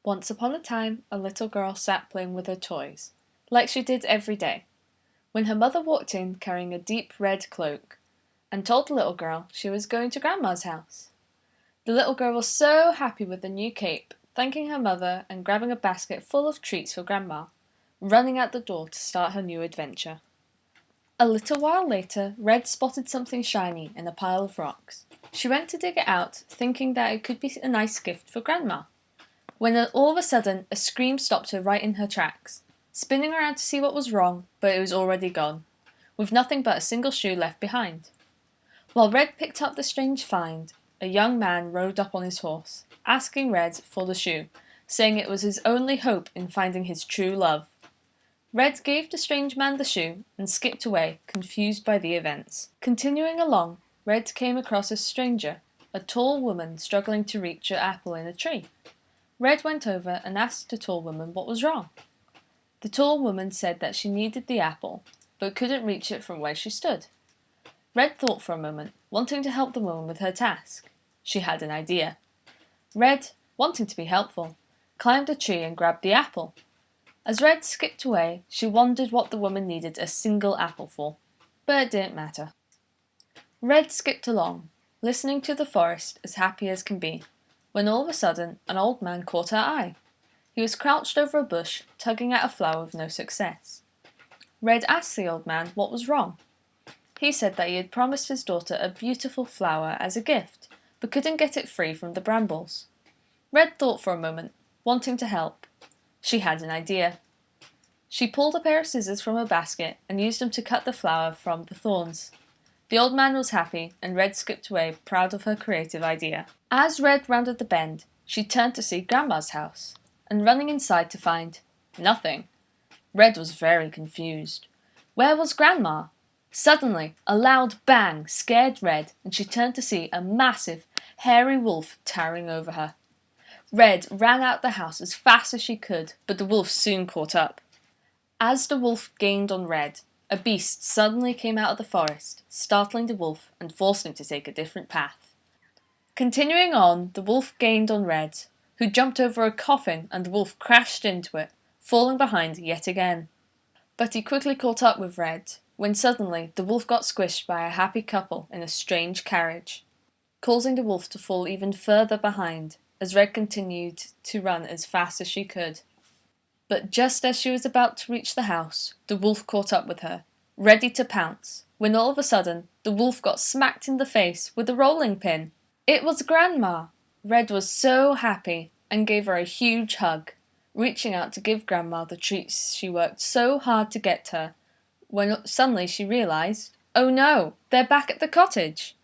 Once upon a time, a little girl sat playing with her toys, like she did every day, when her mother walked in carrying a deep red cloak, and told the little girl she was going to Grandma's house. The little girl was so happy with the new cape, thanking her mother and grabbing a basket full of treats for Grandma, running out the door to start her new adventure. A little while later, Red spotted something shiny in a pile of rocks. She went to dig it out, thinking that it could be a nice gift for Grandma, when all of a sudden a scream stopped her right in her tracks. Spinning around to see what was wrong, but it was already gone, with nothing but a single shoe left behind. While Red picked up the strange find, a young man rode up on his horse, asking Red for the shoe, saying it was his only hope in finding his true love. Red gave the strange man the shoe and skipped away, confused by the events. Continuing along, Red came across a stranger, a tall woman struggling to reach an apple in a tree. Red went over and asked the tall woman what was wrong. The tall woman said that she needed the apple, but couldn't reach it from where she stood. Red thought for a moment, wanting to help the woman with her task. She had an idea. Red, wanting to be helpful, climbed a tree and grabbed the apple. As Red skipped away, she wondered what the woman needed a single apple for, but it didn't matter. Red skipped along, listening to the forest as happy as can be, when all of a sudden an old man caught her eye. He was crouched over a bush, tugging at a flower with no success. Red asked the old man what was wrong. He said that he had promised his daughter a beautiful flower as a gift, but couldn't get it free from the brambles. Red thought for a moment, wanting to help. She had an idea. She pulled a pair of scissors from her basket and used them to cut the flower from the thorns. The old man was happy, and Red skipped away, proud of her creative idea. As Red rounded the bend, she turned to see Grandma's house, and running inside to find nothing. Red was very confused. Where was Grandma? Suddenly, a loud bang scared Red, and she turned to see a massive, hairy wolf towering over her. Red ran out the house as fast as she could, but the wolf soon caught up. As the wolf gained on Red, a beast suddenly came out of the forest, startling the wolf and forced him to take a different path. Continuing on, the wolf gained on Red, who jumped over a coffin, and the wolf crashed into it, falling behind yet again. But he quickly caught up with Red, when suddenly the wolf got squished by a happy couple in a strange carriage, causing the wolf to fall even further behind, as Red continued to run as fast as she could. But just as she was about to reach the house, the wolf caught up with her, ready to pounce, when all of a sudden the wolf got smacked in the face with a rolling pin. It was Grandma! Red was so happy and gave her a huge hug, reaching out to give Grandma the treats she worked so hard to get her, when suddenly she realised, oh no, they're back at the cottage!